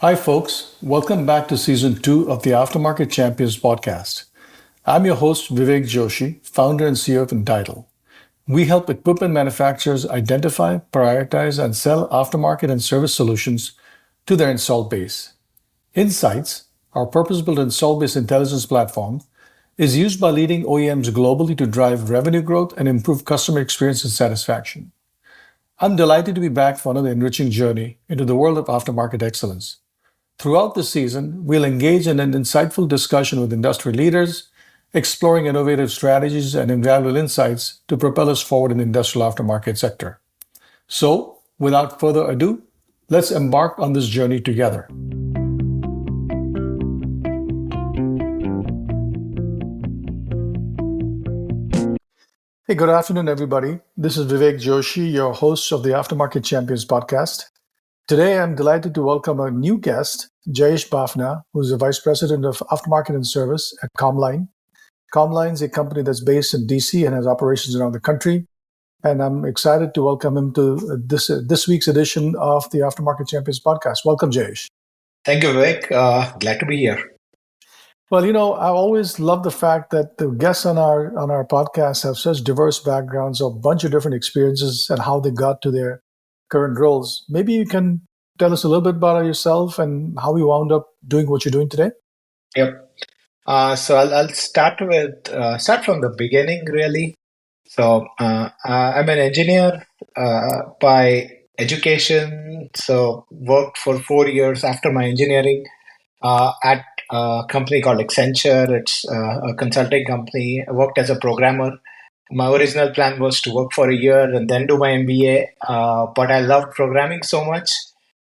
Hi, folks. Welcome back to season two of the Aftermarket Champions podcast. I'm your host, Vivek Joshi, founder and CEO of Entitle. We help equipment manufacturers identify, prioritize, and sell aftermarket and service solutions to their installed base. Insights, our purpose built install based intelligence platform, is used by leading OEMs globally to drive revenue growth and improve customer experience and satisfaction. I'm delighted to be back for another enriching journey into the world of aftermarket excellence. Throughout the season, we'll engage in an insightful discussion with industry leaders, exploring innovative strategies and invaluable insights to propel us forward in the industrial aftermarket sector. So, without further ado, let's embark on this journey together. Hey, good afternoon, everybody. This is Vivek Joshi, your host of the Aftermarket Champions podcast. Today, I'm delighted to welcome a new guest, Jayesh Bafna, who's the Vice President of Aftermarket and Service at Komline. Komline is a company that's based in DC and has operations around the country. And I'm excited to welcome him to this week's edition of the Aftermarket Champions podcast. Welcome, Jayesh. Thank you, Vivek. Glad to be here. Well, I always love the fact that the guests on our podcast have such diverse backgrounds, a bunch of different experiences, and how they got to their current roles. Maybe you can tell us a little bit about yourself and how you wound up doing what you're doing today. Yep. So I'll start from the beginning, really. So I'm an engineer by education. So worked for 4 years after my engineering at a company called Accenture. It's a consulting company. I worked as a programmer. My original plan was to work for a year and then do my MBA, but I loved programming so much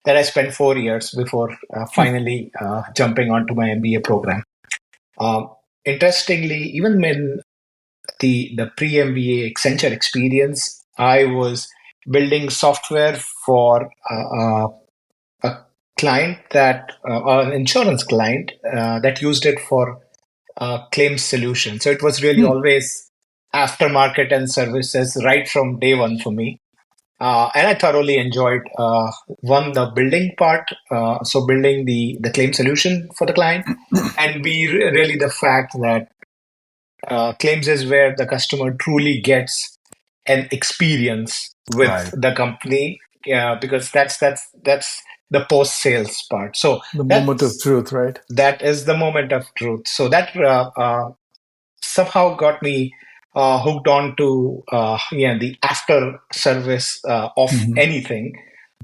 that I spent 4 years before finally jumping onto my MBA program. Interestingly, even in the pre-MBA Accenture experience, I was building software for a client an insurance client that used it for claims solution. So it was really always aftermarket and services right from day one for me. And I thoroughly enjoyed the building part, so building the claim solution for the client, and really the fact that claims is where the customer truly gets an experience with Right. the company, because that's the post sales part. So The moment of truth, right? that is the moment of truth. So that somehow got me hooked on to the after service of Mhm. anything.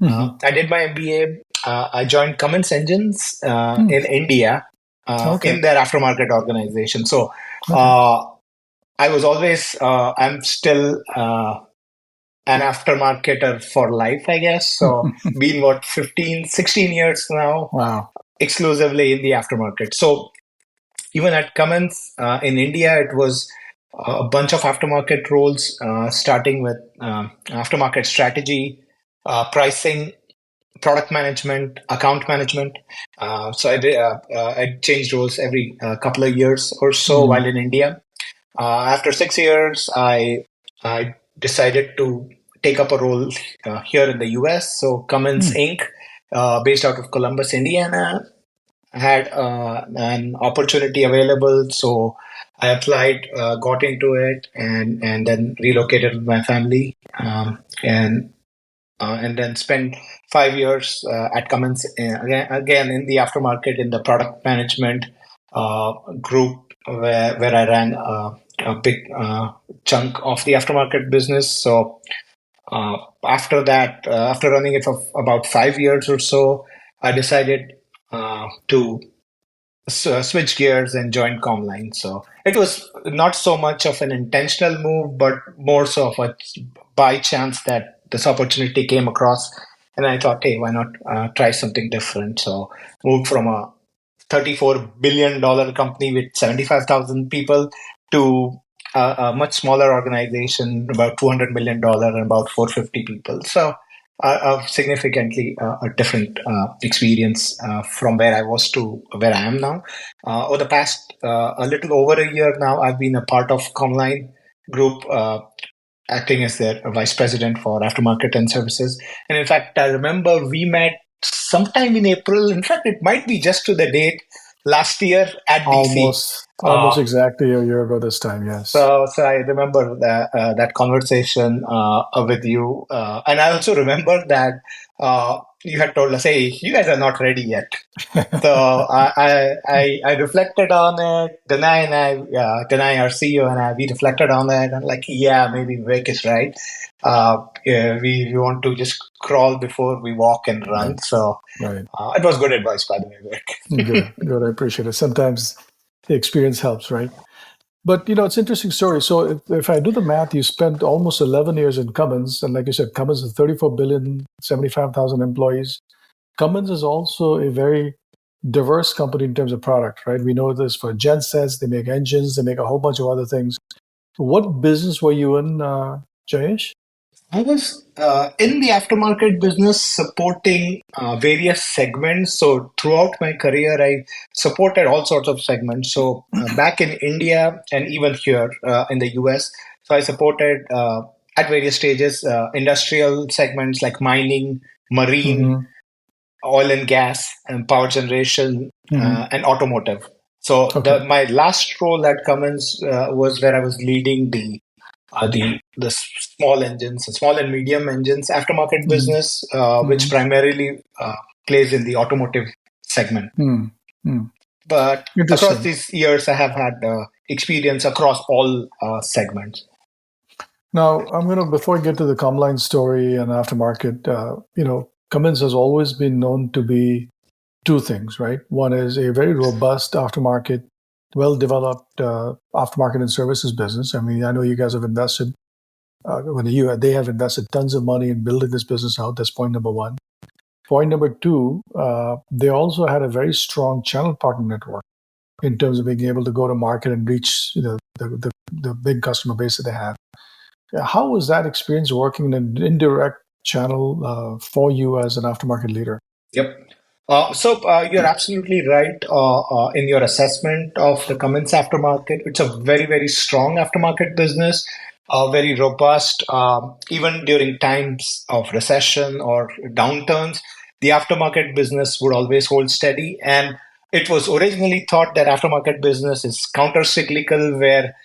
Mhm. I did my MBA. I joined Cummins Engines in India Okay. in their aftermarket organization. So Okay. I was always, I'm still an aftermarketer for life, I guess. So been 15, 16 years now, Wow. exclusively in the aftermarket. So even at Cummins in India, it was a bunch of aftermarket roles, starting with aftermarket strategy, pricing, product management, account management. I changed roles every couple of years or so Mm. while in India. After 6 years, I decided to take up a role here in the US. So Cummins Mm. Inc., based out of Columbus, Indiana, had an opportunity available, so I applied, got into it, and then relocated with my family, and then spent 5 years at Cummins, again in the aftermarket in the product management group, where I ran a big chunk of the aftermarket business. So after that, after running it for about 5 years or so, I decided to switch gears and join Comline. So it was not so much of an intentional move, but more so of a by chance that this opportunity came across. And I thought, hey, why not try something different? So moved from a $34 billion company with 75,000 people to a much smaller organization, about $200 million and about 450 people. So significantly a different experience from where I was to where I am now. Over the past a little over a year now, I've been a part of Komline Group, acting as their vice president for aftermarket and services. And in fact, I remember we met sometime in April. In fact, it might be just to the date last year at DC. Almost exactly a year ago this time. Yes. So I remember that conversation with you, and I also remember that you had told us, "Hey, you guys are not ready yet." So I reflected on it. Denai, our CEO, and I, we reflected on it, and like, yeah, maybe Vivek is right. Yeah, we want to just crawl before we walk and run. Right. So Right. it was good advice, by the way, Vivek. Good. Good. I appreciate it. Sometimes the experience helps, right? But it's an interesting story. So if I do the math, you spent almost 11 years in Cummins, and like you said, Cummins is 34 billion, 75,000 employees. Cummins is also a very diverse company in terms of product, right? We know this for gensets, they make engines, they make a whole bunch of other things. What business were you in, Jayesh? I was in the aftermarket business supporting various segments. So throughout my career, I supported all sorts of segments. So back in India and even here in the US, so I supported at various stages industrial segments like mining, marine, Mm-hmm. oil and gas, and power generation, Mm-hmm. and automotive. So Okay. my last role at Cummins was where I was leading the small engines, small and medium engines aftermarket Mm-hmm. business, which Mm-hmm. primarily plays in the automotive segment. Mm-hmm. But across Interesting. these years, I have had experience across all segments. Now, before I get to the Comline story and aftermarket, Cummins has always been known to be two things, right? One is a very robust aftermarket, well-developed aftermarket and services business. I mean, I know you guys have invested, they have invested tons of money in building this business out. That's point number one. Point number two, they also had a very strong channel partner network in terms of being able to go to market and reach the big customer base that they have. How was that experience working in an indirect channel for you as an aftermarket leader? Yep. So you're absolutely right in your assessment of the Cummins aftermarket. It's a very, very strong aftermarket business, very robust. Even during times of recession or downturns, the aftermarket business would always hold steady. And it was originally thought that aftermarket business is counter-cyclical, where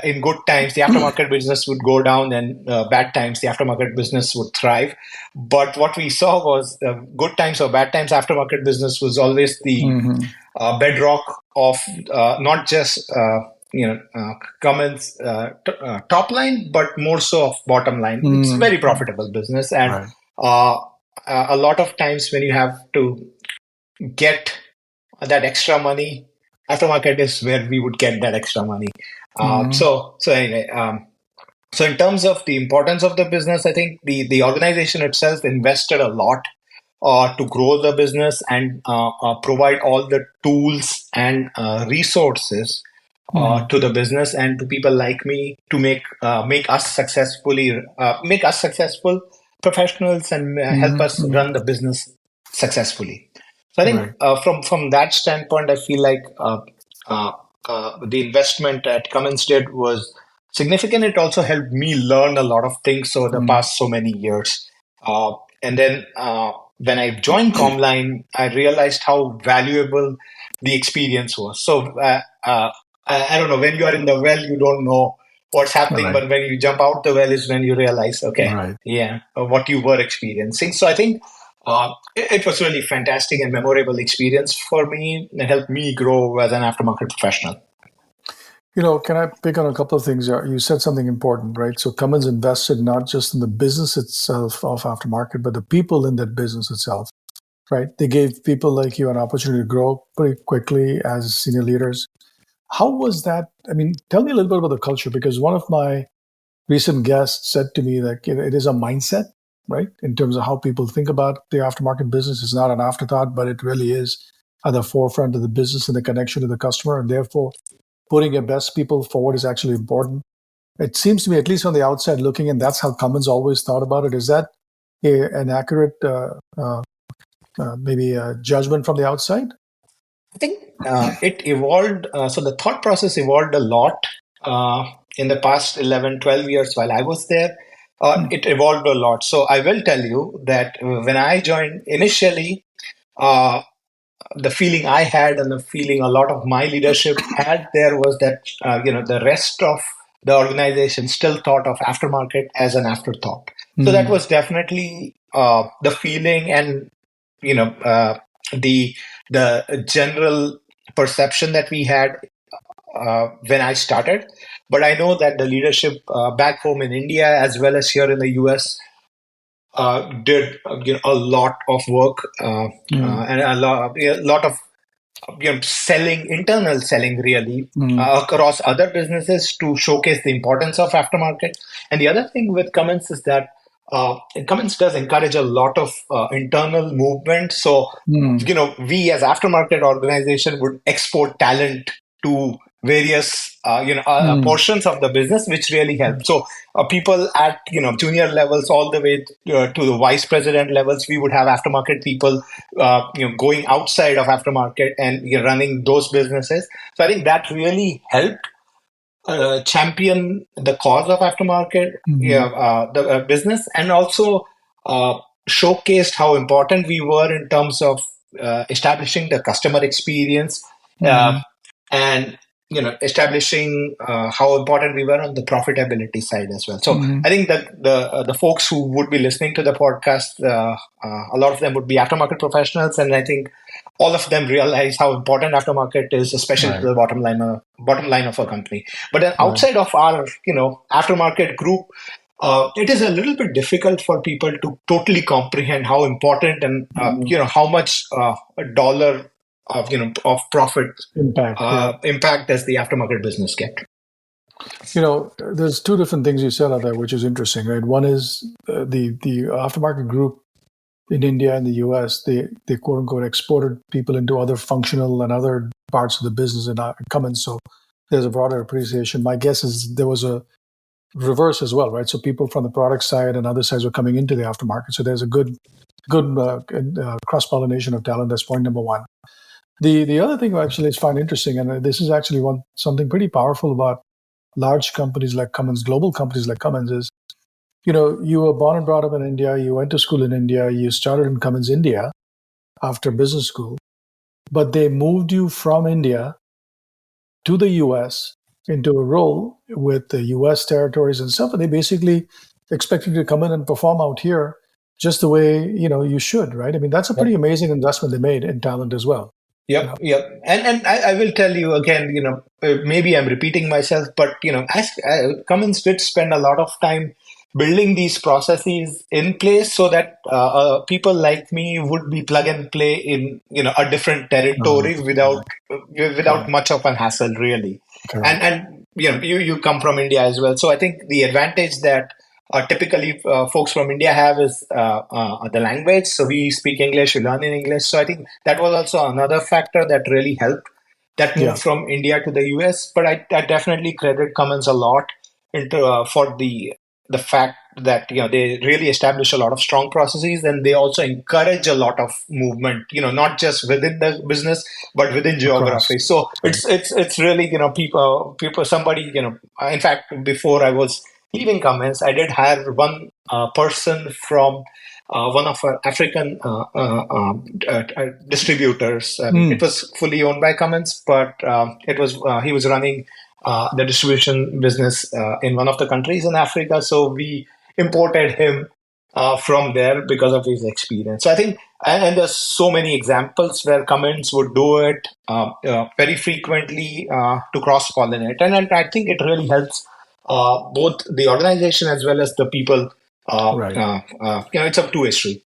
in good times the aftermarket business would go down, and bad times the aftermarket business would thrive. But what we saw was good times or bad times, aftermarket business was always the Mm-hmm. bedrock of not just Cummins top line, but more so of bottom line. It's very Mm-hmm. profitable business, and Right. uh, a lot of times when you have to get that extra money, aftermarket is where we would get that extra money. Mm-hmm. So anyway. So in terms of the importance of the business, I think the organization itself invested a lot to grow the business and provide all the tools and resources Mm-hmm. to the business and to people like me to make us successful professionals and help us Mm-hmm. run the business successfully. So I think Right. from that standpoint, I feel like uh, the investment at Cummins did was significant. It also helped me learn a lot of things over the Mm-hmm. past so many years. And then when I joined Comline, I realized how valuable the experience was. So I don't know, when you are in the well, you don't know what's happening, Right. but when you jump out the well is when you realize, okay, Right. yeah, what you were experiencing. So I think it was really fantastic and memorable experience for me. It helped me grow as an aftermarket professional. Can I pick on a couple of things? You said something important, right? So Cummins invested not just in the business itself of aftermarket, but the people in that business itself, right? They gave people like you an opportunity to grow pretty quickly as senior leaders. How was that? I mean, tell me a little bit about the culture, because one of my recent guest said to me that it is a mindset, right? In terms of how people think about the aftermarket business. It's not an afterthought, but it really is at the forefront of the business and the connection to the customer. And therefore, putting your best people forward is actually important. It seems to me, at least on the outside looking, and that's how Cummins always thought about it. Is that an accurate, maybe a judgment from the outside? I think it evolved. So the thought process evolved a lot in the past 11, 12 years while I was there. it evolved a lot. So I will tell you that when I joined initially, uh, the feeling I had and the feeling a lot of my leadership had there was that the rest of the organization still thought of aftermarket as an afterthought. So that was definitely the feeling, and you know uh, the the general perception that we had when I started. But I know that the leadership back home in India as well as here in the US did a lot of work and a lot of selling, internal selling really across other businesses to showcase the importance of aftermarket. And the other thing with Cummins is that Cummins does encourage a lot of internal movement. So, we as aftermarket organization would export talent to various portions of the business, which really helps. So people at junior levels all the way to the vice president levels, we would have aftermarket people going outside of aftermarket and running those businesses. So I think that really helped champion the cause of aftermarket, the business, and also showcased how important we were in terms of establishing the customer experience, and establishing how important we were on the profitability side as well. So I think that the folks who would be listening to the podcast, a lot of them would be aftermarket professionals, and I think all of them realize how important aftermarket is, especially to the bottom line of a company. But then outside of our aftermarket group, it is a little bit difficult for people to totally comprehend how important and how much a dollar of profit impact does the aftermarket business get. There's two different things you said out there, which is interesting, right? One is the aftermarket group in India and the US, they quote unquote exported people into other functional and other parts of the business in Cummins. So there's a broader appreciation. My guess is there was a reverse as well, right? So people from the product side and other sides were coming into the aftermarket. So there's a good cross-pollination of talent. That's point number one. The other thing I actually find interesting, and this is actually something pretty powerful about large companies like Cummins, global companies like Cummins, is you were born and brought up in India, you went to school in India, you started in Cummins India after business school, but they moved you from India to the US into a role with the US territories and stuff, and they basically expected you to come in and perform out here just the way you should, right? I mean, that's a pretty amazing investment they made in talent as well. Yep. And I will tell you again, maybe I'm repeating myself, but, Cummins did spend a lot of time building these processes in place so that people like me would be plug and play in, a different territory without much of an hassle, really. And you come from India as well. So I think the advantage that typically folks from India have is the language. So we speak English, we learn in English. So I think that was also another factor that really helped that move from India to the US. But I definitely credit Cummins a lot for the fact that they really establish a lot of strong processes, and they also encourage a lot of movement. Not just within the business, but within geography. So it's really people somebody in fact, before I was leaving Cummins, I did hire one person from one of our African distributors. It was fully owned by Cummins, but it was he was running the distribution business in one of the countries in Africa. So we imported him from there because of his experience. So I think, and there's so many examples where Cummins would do it very frequently to cross-pollinate. And I think it really helps both the organization as well as the people. It's a two-way street.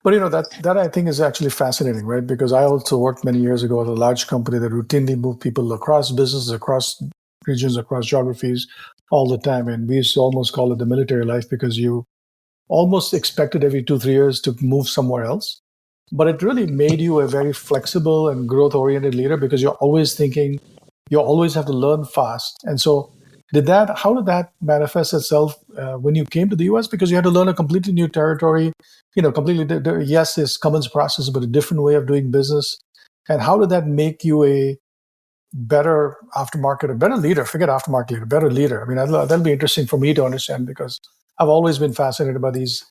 But that I think is actually fascinating, right? Because I also worked many years ago at a large company that routinely moved people across businesses, across regions, across geographies all the time. And we used to almost call it the military life, because you almost expected every 2-3 years to move somewhere else. But it really made you a very flexible and growth-oriented leader, because you're always thinking, you always have to learn fast. And so how did that manifest itself when you came to the US? Because you had to learn a completely new territory, completely, yes, it's Cummins process, but a different way of doing business. And how did that make you a better aftermarket, a better leader? Forget aftermarket leader, better leader. I mean, that'll be interesting for me to understand, because I've always been fascinated by these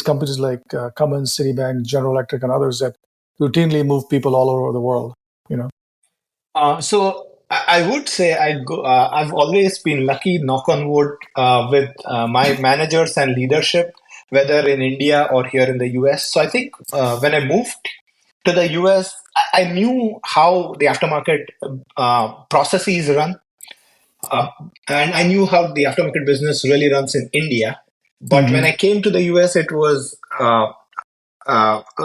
companies like Cummins, Citibank, General Electric, and others that routinely move people all over the world. You know. So I would say I've always been lucky, knock on wood, with my managers and leadership, whether in India or here in the US. So I think when I moved to the US, I knew how the aftermarket processes run, uh, and I knew how the aftermarket business really runs in India. But when Hmm. I came to the US, it was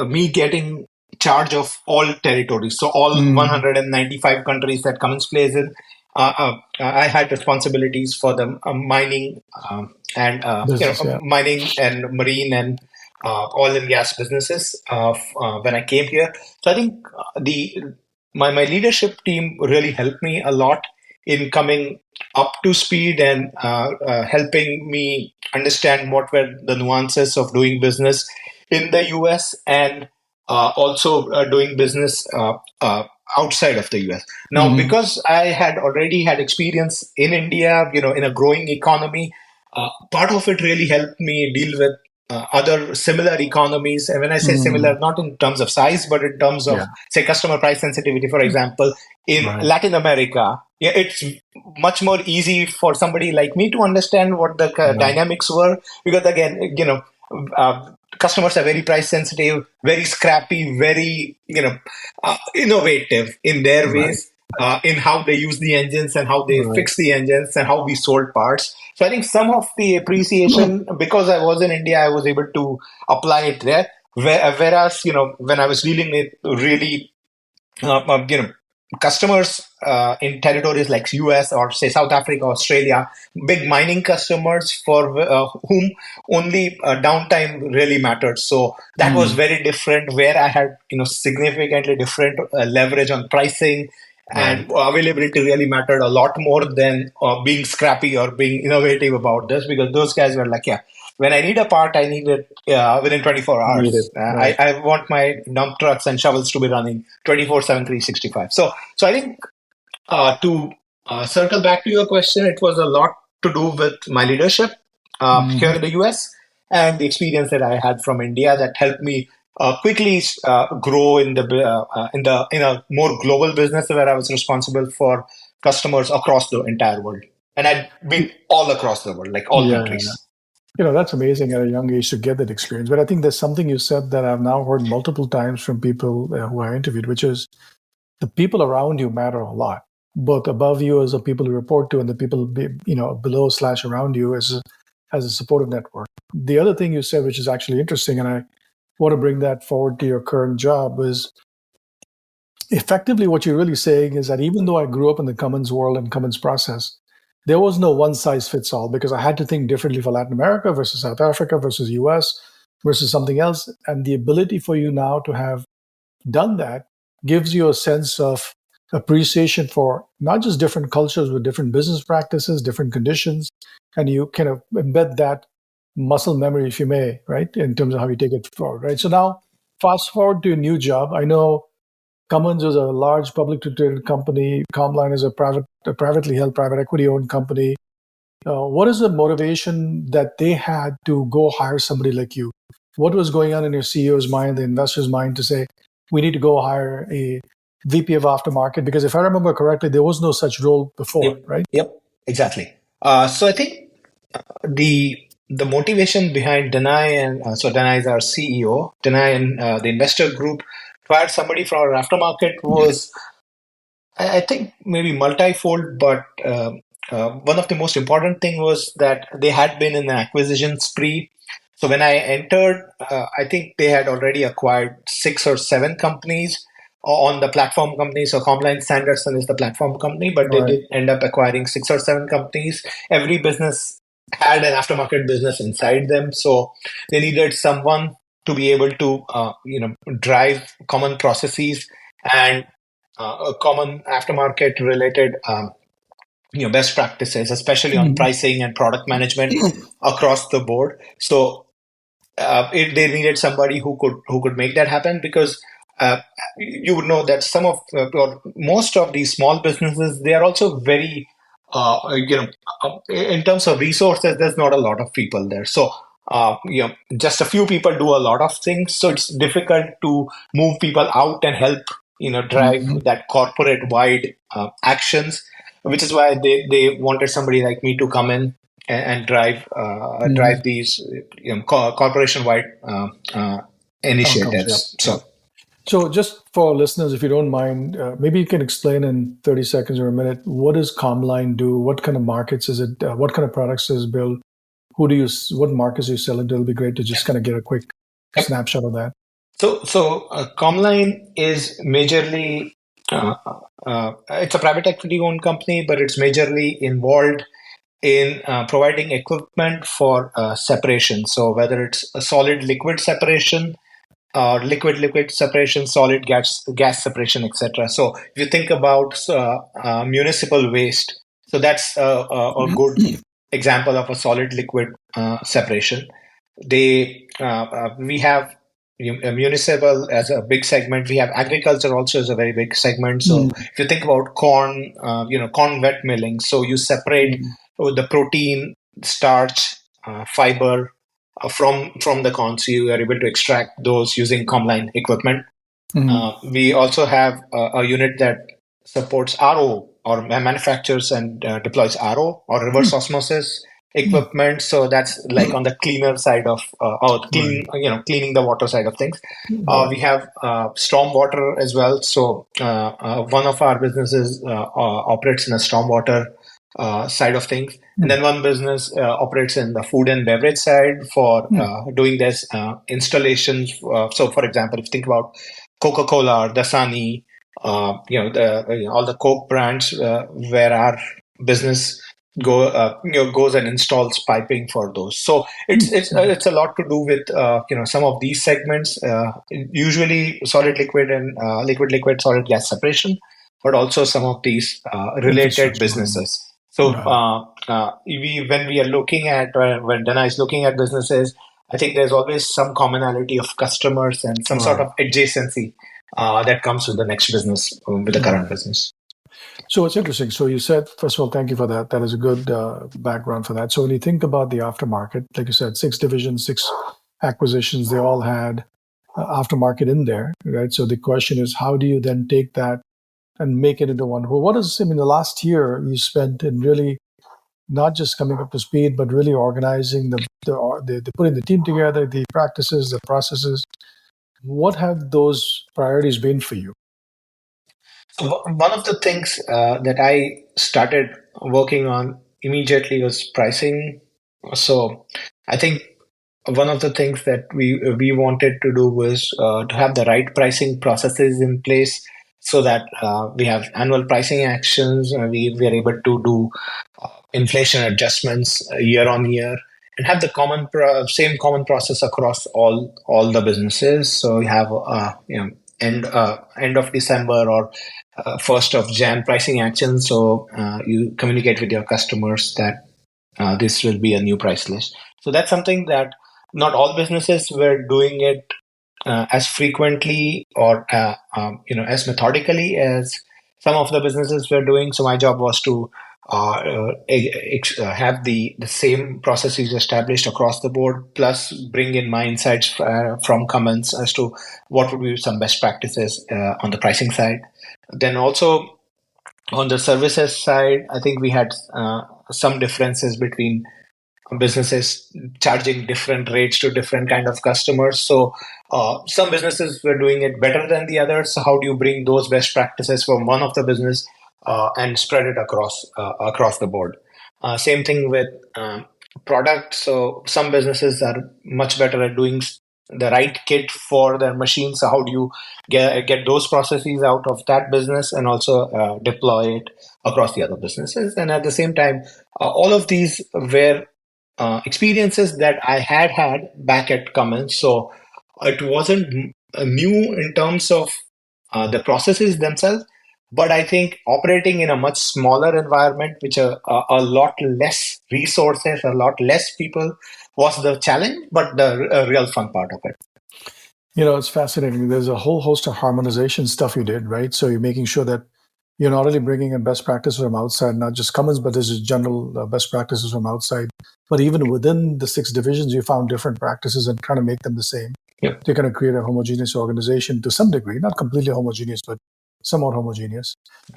me getting charge of all territories. So all Mm. 195 countries that Cummins plays in, I had responsibilities for the mining and Business, yeah. mining and marine and oil and gas businesses when I came here. So I think the my leadership team really helped me a lot in coming up to speed and helping me understand what were the nuances of doing business in the US and also doing business outside of the US. Now, Hmm. because I had already had experience in India, in a growing economy, part of it really helped me deal with other similar economies. And when I say Mm. similar, not in terms of size, but in terms of, Yeah. say, customer price sensitivity, for example, in Right. Latin America, yeah, it's much more easy for somebody like me to understand what the Right. dynamics were because, again, customers are very price sensitive, very scrappy, very innovative in their Right. ways, in how they use the engines and how they Right. fix the engines and how we sold parts. So I think some of the appreciation, because I was in India, I was able to apply it there. Whereas, when I was dealing with really customers in territories like US or say South Africa, Australia, big mining customers for whom only downtime really mattered. So that was Mm. very different. Where I had significantly different leverage on pricing. Right. And availability really mattered a lot more than being scrappy or being innovative about this because those guys were like, yeah, when I need a part, I need it within 24 Need it. hours. Right. I want my dump trucks and shovels to be running 24/7, 365. So I think to circle back to your question, it was a lot to do with my leadership here Hmm. in the US and the experience that I had from India that helped me quickly grow in a more global business where I was responsible for customers across the entire world. And I'd been all across the world, like all Yeah, yeah, yeah. countries. That's amazing at a young age to get that experience. But I think there's something you said that I've now heard multiple times from people who I interviewed, which is the people around you matter a lot, both above you as the people you report to and the people below slash around you as a supportive network. The other thing you said, which is actually interesting, and I want to bring that forward to your current job, is effectively what you're really saying is that even though I grew up in the Cummins world and Cummins process, there was no one size fits all because I had to think differently for Latin America versus South Africa versus US versus something else. And the ability for you now to have done that gives you a sense of appreciation for not just different cultures with different business practices, different conditions, and you kind of embed that muscle memory, if you may, right, in terms of how you take it forward, right? So now, fast forward to a new job. I know Cummins is a large publicly traded company. Comline is a privately held, private equity owned company. What is the motivation that they had to go hire somebody like you? What was going on in your CEO's mind, the investor's mind, to say we need to go hire a VP of aftermarket? Because if I remember correctly, there was no such role before, Yep, right? yep, exactly. So I think the motivation behind Denai and so Denai is our CEO. Denai and the investor group hired somebody from our aftermarket was I think maybe multifold, but one of the most important thing was that they had been in an acquisition spree. So when I entered, I think they had already acquired 6 or 7 companies on the platform company. So Komline Sanderson is the platform company, but All they right. did end up acquiring 6 or 7 companies. Every business had an aftermarket business inside them, so they needed someone to be able to drive common processes and a common aftermarket related best practices, especially on Mhm. pricing and product management across the board. So they needed somebody who could make that happen because uh, you would know that some of or most of these small businesses they are also very in terms of resources, there's not a lot of people there. So, just a few people do a lot of things. So it's difficult to move people out and help, drive Mhm. that corporate wide actions, which is why they wanted somebody like me to come in and Mhm. drive these, corporation wide Outcomes. Yep. initiatives. Yep. So, So, just for our listeners, if you don't mind, maybe you can explain in 30 seconds or a minute, what does Comline do? What kind of markets is it? What kind of products does it build? What markets do you sell into? It'll be great to just kind of get a quick yep. snapshot of that. So, Comline is majorly, it's a private equity owned company, but it's majorly involved in providing equipment for separation. So whether it's a solid liquid separation, liquid separation, solid gas separation, etc. So if you think about municipal waste, so that's a good example of a solid liquid separation. We have municipal as a big segment. We have agriculture also as a very big segment. So Mm, if you think about corn, corn wet milling, so you separate mm, the protein, starch, fiber from the corn, so you are able to extract those using Comline equipment. mm, We also have a unit that supports RO or manufactures and deploys RO or reverse mm, osmosis mm. equipment. So that's like on the cleaner side of or Right, cleaning the water side of things. right. We have stormwater as well. So one of our businesses operates in a stormwater side of things. And Mm, then one business operates in the food and beverage side for mm, doing this installations. So, for example, if you think about Coca-Cola or Dasani, all the Coke brands where our business goes and installs piping for those. So mm, mm. it's a lot to do with some of these segments. Usually solid liquid and liquid solid gas separation, but also some of these related Infrastructure behind it. businesses. So Right. when we are looking at when Dana is looking at businesses, I think there's always some commonality of customers and some sort Right. of adjacency that comes with the next business, with the current Right. business. So it's interesting. So you said, first of all, thank you for that. That is a good background for that. So when you think about the aftermarket, like you said, six divisions, six acquisitions, they all had aftermarket in there, right? So the question is, how do you then take that and make it into one? Well, what is, I mean, the last year you spent in really not just coming up to speed, but really organizing the putting the team together, the practices, the processes. What have those priorities been for you? So one of the things that I started working on immediately was pricing. So I think one of the things that we wanted to do was to have the right pricing processes in place so that we have annual pricing actions. We are able to do inflation adjustments year on year and have the same common process across all the businesses. So we have end of December or first of Jan pricing actions. So you communicate with your customers that this will be a new price list. So that's something that not all businesses were doing it as frequently or as methodically as some of the businesses were doing. So my job was to have the same processes established across the board, plus bring in my insights from Cummins as to what would be some best practices on the pricing side. Then also on the services side, I think we had some differences between businesses charging different rates to different kind of customers. So some businesses were doing it better than the others. So how do you bring those best practices from one of the business and spread it across the board? Same thing with product. So some businesses are much better at doing the right kit for their machines. So how do you get those processes out of that business and also deploy it across the other businesses? And at the same time, all of these were experiences that I had back at Cummins. So it wasn't new in terms of the processes themselves, but I think operating in a much smaller environment, which a lot less resources, a lot less people, was the challenge, but the real fun part of it. You know, it's fascinating. There's a whole host of harmonization stuff you did, right? So you're making sure that you're not only bringing in best practices from outside, not just Cummins, but there's just general best practices from outside. But even within the 6 divisions, you found different practices and kind of make them the same. Yep. To kind of create a homogeneous organization to some degree, not completely homogeneous, but somewhat homogeneous.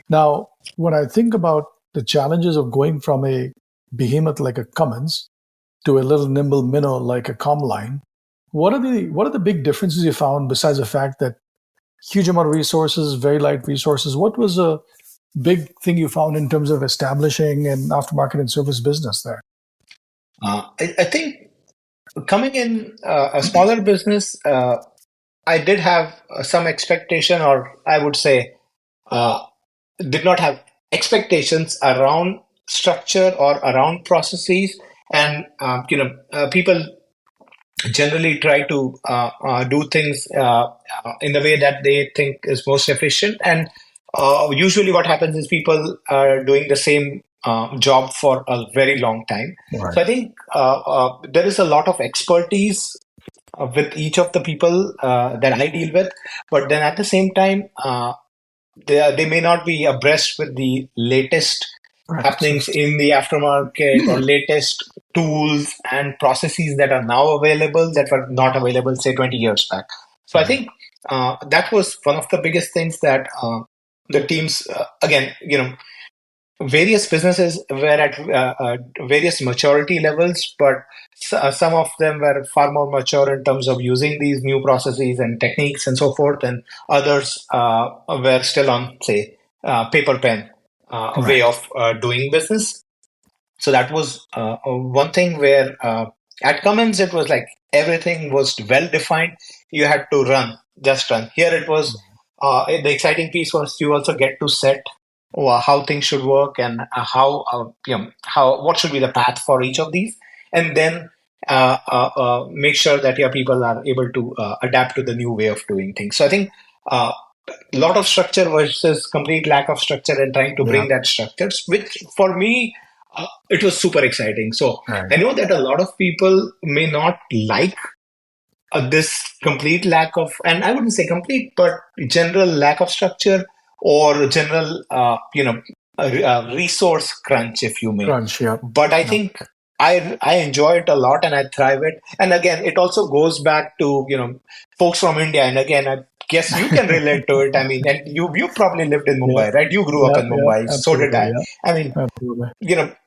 Now, when I think about the challenges of going from a behemoth like a Cummins to a little nimble minnow like a Comline, what are the big differences you found besides the fact that huge amount of resources, very light resources? What was a big thing you found in terms of establishing an aftermarket and service business there? I think coming in a smaller business, I did have some expectation, or I would say, uh, did not have expectations around structure or around processes. And people generally try to do things in the way that they think is most efficient. And usually, what happens is people are doing the same job for a very long time. Right. So I think there is a lot of expertise with each of the people that I deal with, but then at the same time, they may not be abreast with the latest happenings in the aftermarket or latest tools and processes that are now available that were not available, say, 20 years back. So I think that was one of the biggest things that the teams, again, various businesses were at various maturity levels, but some of them were far more mature in terms of using these new processes and techniques and so forth, and others were still on, say, paper pen way of doing business. So that was one thing where at Cummins it was like everything was well defined. You had to run, just run. Here it was the exciting piece was you also get to set how things should work and how what should be the path for each of these, and then make sure that your people are able to adapt to the new way of doing things. So I think a lot of structure versus complete lack of structure and trying to bring that structure, which for me it was super exciting. So I know that a lot of people may not like this complete lack of, and I wouldn't say complete, but general lack of structure or general, resource crunch, if you may. Crunch, yeah. But I think I enjoy it a lot and I thrive it. And again, it also goes back to, folks from India. And again, I guess you can relate to it. I mean, and you probably lived in Mumbai, right? You grew up in Mumbai. So did I. I mean,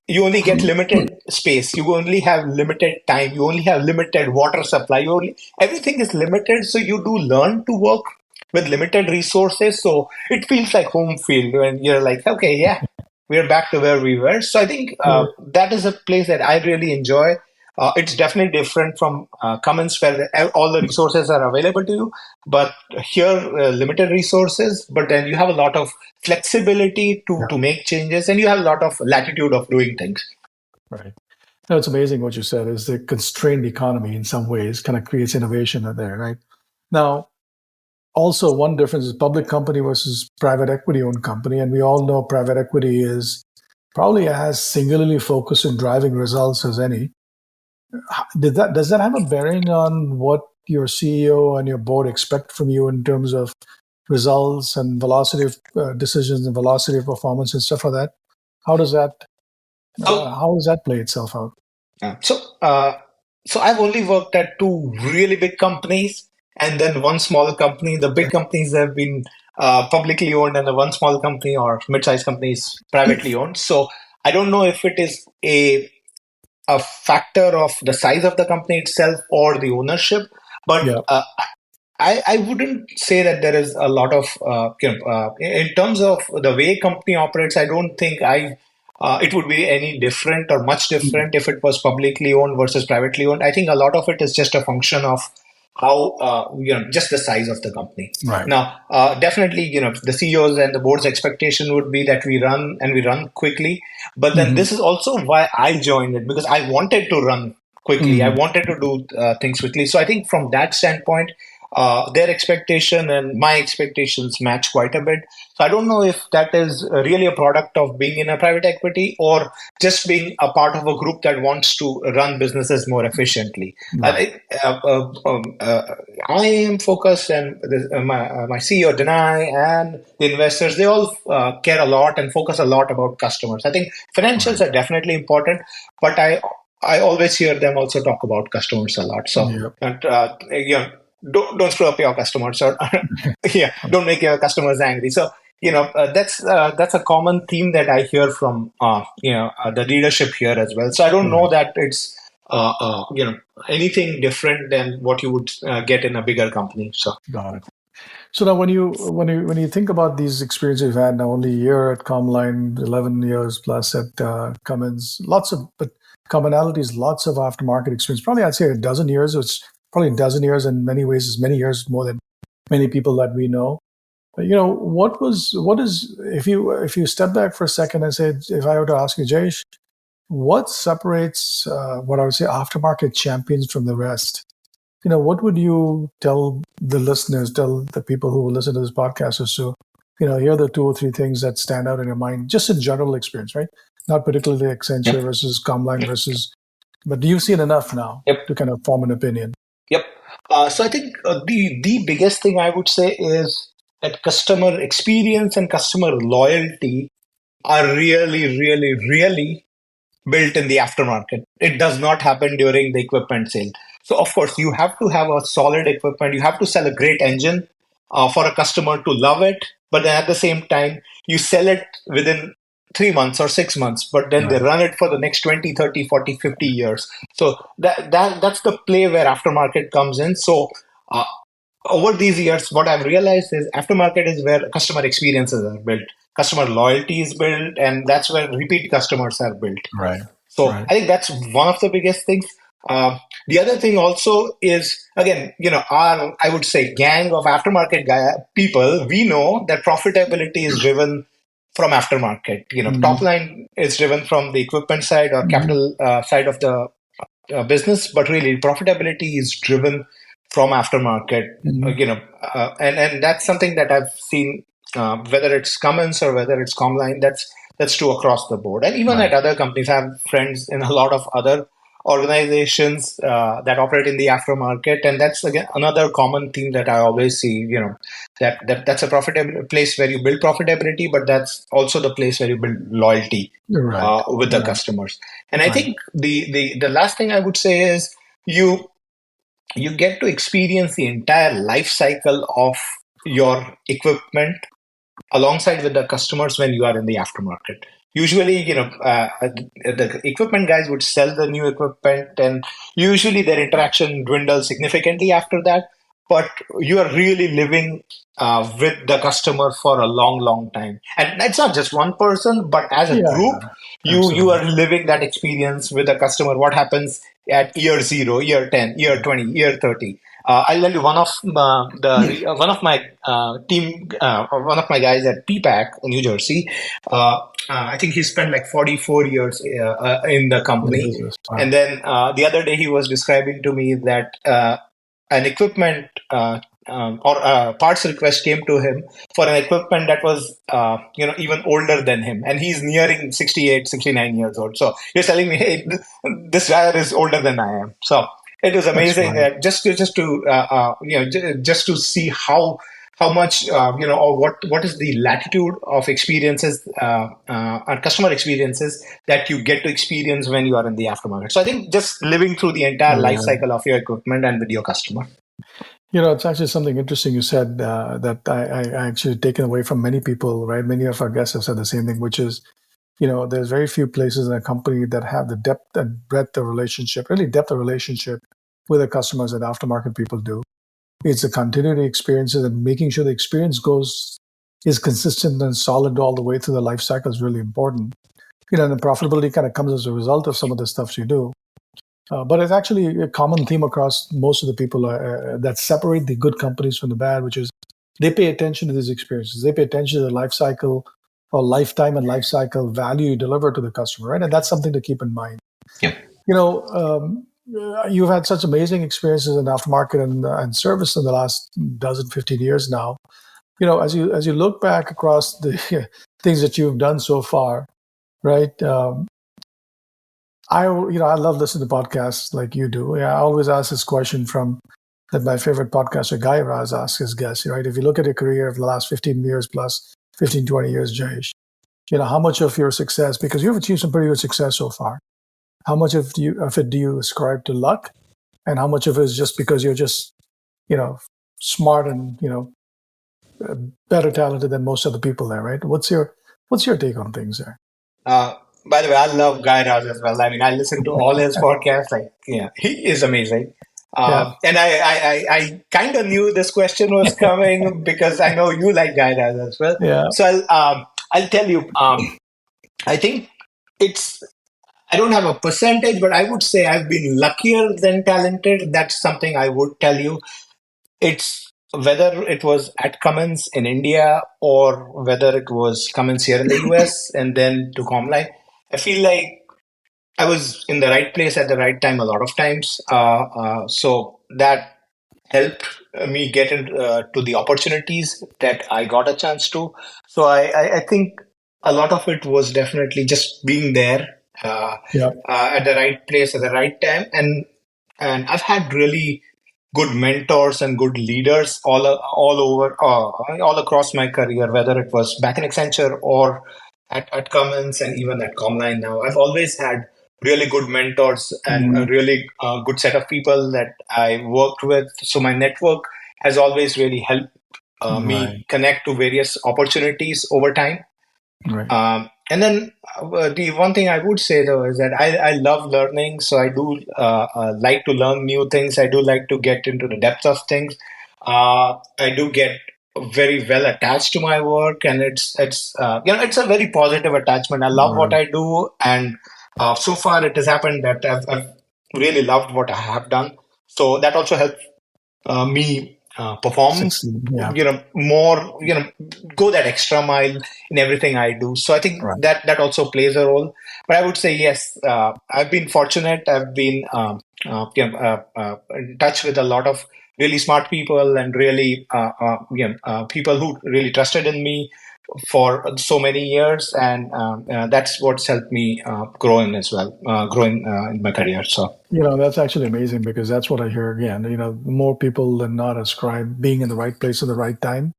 you only get limited space. You only have limited time. You only have limited water supply. Everything is limited. So you do learn to work with limited resources. So it feels like home field when you're like, okay, yeah, we're back to where we were. So I think that is a place that I really enjoy. It's definitely different from Cummins where all the resources are available to you. But here, limited resources, but then you have a lot of flexibility to make changes and you have a lot of latitude of doing things. Right. No, it's amazing what you said is the constrained economy in some ways kind of creates innovation there, right? Now, also one difference is public company versus private equity owned company. And we all know private equity is probably as singularly focused in driving results as any. Does that have a bearing on what your CEO and your board expect from you in terms of results and velocity of decisions and velocity of performance and stuff like that? How does that play itself out? So I've only worked at two really big companies and then one small company. The big companies have been publicly owned, and the one small company or mid-sized company is privately owned. So I don't know if it is a factor of the size of the company itself or the ownership, but I wouldn't say that there is a lot of in terms of the way company operates. I don't think it would be any different or much different if it was publicly owned versus privately owned. I think a lot of it is just a function of how just the size of the company. Right. Now, definitely, the CEOs and the board's expectation would be that we run quickly. But then this is also why I joined it, because I wanted to run quickly. I wanted to do things quickly. So I think from that standpoint, their expectation and my expectations match quite a bit. So I don't know if that is really a product of being in a private equity or just being a part of a group that wants to run businesses more efficiently. I Right. think I am focused, and my CEO Denai and the investors, they all care a lot and focus a lot about customers. I think financials Right. are definitely important, but I always hear them also talk about customers a lot. So Yep. and, don't screw up your customers, or yeah, don't make your customers angry. So that's a common theme that I hear from the leadership here as well. So I don't know Right. that it's anything different than what you would get in a bigger company. So Got it. So now, when you think about these experiences you've had now, only a year at Comline, 11 years plus at Cummins, lots of but commonalities, lots of aftermarket experience. Probably I'd say a dozen years. It's probably a dozen years in many ways. Is many years more than many people that we know. But, what is if you step back for a second and say, if I were to ask you, Jayesh, what separates what I would say aftermarket champions from the rest? What would you tell the listeners, tell the people who will listen to this podcast as to, here are the two or three things that stand out in your mind, just in general experience, right? Not particularly Accenture yep, versus Comline versus, but do you see it enough now yep, to kind of form an opinion? yep. So I think the biggest thing I would say is that customer experience and customer loyalty are really, really, really built in the aftermarket. It does not happen during the equipment sale. So, of course, you have to have a solid equipment. You have to sell a great engine for a customer to love it. But then at the same time, you sell it within 3 months or 6 months, but then they Right. run it for the next 20, 30, 40, 50 years. So that's the play where aftermarket comes in. So uh, over these years, what I've realized is aftermarket is where customer experiences are built, customer loyalty is built, and that's where repeat customers are built. Right. So Right. I think that's one of the biggest things. The other thing also is, again, our, I would say, gang of aftermarket people. We know that profitability is driven from aftermarket. Top Mm-hmm. line is driven from the equipment side or Mm-hmm. capital side of the business, but really profitability is driven from aftermarket. Mm-hmm. And that's something that I've seen, whether it's Cummins or whether it's Comline. That's true across the board, and even Right. at other companies. I have friends in a lot of other organizations that operate in the aftermarket, and that's again another common theme that I always see. That's a profitable place where you build profitability, but that's also the place where you build loyalty Right. with the Right. customers. And I Right. think the last thing I would say is you you get to experience the entire life cycle of your equipment alongside with the customers when you are in the aftermarket. Usually, the equipment guys would sell the new equipment, and usually their interaction dwindles significantly after that. But you are really living with the customer for a long, long time, and it's not just one person, but as a Yeah. group, Yeah. you Absolutely. are living that experience with the customer. What happens at year 0, year 10, year 20, year 30? I'll tell you one of my team, one of my guys at PPAC in New Jersey. I think he spent like 44 years in the In the company, business. Wow. and then the other day he was describing to me that an equipment or a parts request came to him for an equipment that was even older than him, and he's nearing 68, 69 years old. So he's telling me, hey, this guy is older than I am. So it was That's amazing right. just to see how much or what is the latitude of experiences and customer experiences that you get to experience when you are in the aftermarket. So I think just living through the entire life Yeah. cycle of your equipment and with your customer. It's actually something interesting you said that I actually taken away from many people, right? Many of our guests have said the same thing, which is, there's very few places in a company that have the depth and breadth of relationship, really depth of relationship with the customers that aftermarket people do. It's the continuity experiences and making sure the experience is consistent and solid all the way through the life cycle is really important. And the profitability kind of comes as a result of some of the stuff you do. But it's actually a common theme across most of the people that separate the good companies from the bad, which is they pay attention to these experiences. They pay attention to the life cycle or lifetime and life cycle value you deliver to the customer, right? And that's something to keep in mind. Yeah. You know, um, you've had such amazing experiences in aftermarket and service in the last dozen, 15 years now. As you look back across the things that you've done so far, right? I love listening to podcasts like you do. Yeah, I always ask this question from that my favorite podcaster, Guy Raz, asks his guests, right? If you look at your career of the last 15 years plus, 15, 20 years, Jayesh, how much of your success, because you've achieved some pretty good success so far, how much of it do you ascribe to luck? And how much of it is just because you're just, you know, smart and, uh, better talented than most of the people there, right? What's your take on things there? Uh, by the way, I love Guy Raz as well. I mean, I listen to all his podcasts. Like, yeah, he is amazing. Yeah. And I kind of knew this question was coming because I know you like Guy Raz as well. Yeah. So I'll tell you. I think it's I don't have a percentage, but I would say I've been luckier than talented. That's something I would tell you. It's whether it was at Cummins in India or whether it was Cummins here in the US and then to Comline. I feel like I was in the right place at the right time a lot of times. So that helped me get into to the opportunities that I got a chance to. So I think a lot of it was definitely just being there Yeah. at the right place at the right time, and I've had really good mentors and good leaders all over all across my career, whether it was back in Accenture or at Cummins and even at Comline now. I've always had really good mentors and a Mm, really good set of people that I worked with. So my network has always really helped me right. connect to various opportunities over time. Right. And then the one thing I would say though is that I love learning, so I do like to learn new things. I do like to get into the depth of things. I do get very well attached to my work, and it's a very positive attachment. I love what Right. I do, and so far it has happened that I've really loved what I have done. So that also helps me perform, Succeed. Yeah. more, go that extra mile in everything I do. So I think Right. that also plays a role. But I would say yes, I've been fortunate. I've been in touch with a lot of really smart people and really people who really trusted in me for so many years, and that's what's helped me growing as well, growing in my career. So. That's actually amazing because that's what I hear again. More people than not ascribe being in the right place at the right time,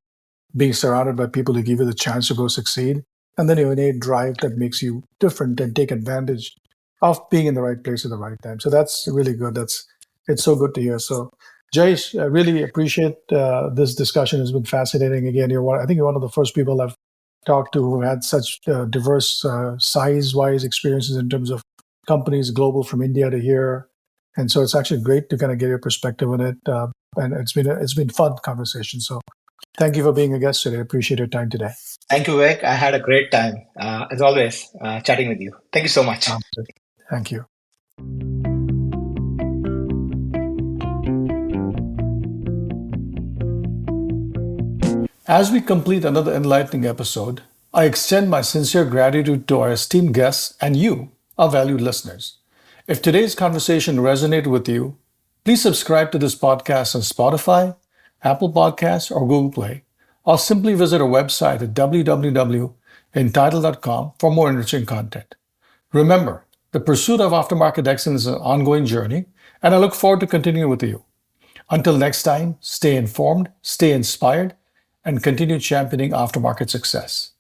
being surrounded by people who give you the chance to go succeed, and then your innate drive that makes you different and take advantage of being in the right place at the right time. So that's really good. It's so good to hear. So, Jayesh, I really appreciate this discussion. It's been fascinating. Again, I think you're one of the first people I've talked to who had such diverse size-wise experiences in terms of companies, global from India to here. And so it's actually great to kind of get your perspective on it. And it's been fun conversation. So thank you for being a guest today. I appreciate your time today. Thank you, Vivek. I had a great time, as always, chatting with you. Thank you so much. Thank you. As we complete another enlightening episode, I extend my sincere gratitude to our esteemed guests and you, our valued listeners. If today's conversation resonated with you, please subscribe to this podcast on Spotify, Apple Podcasts, or Google Play, or simply visit our website at www.entitled.com for more enriching content. Remember, the pursuit of aftermarket excellence is an ongoing journey, and I look forward to continuing with you. Until next time, stay informed, stay inspired, and continue championing aftermarket success.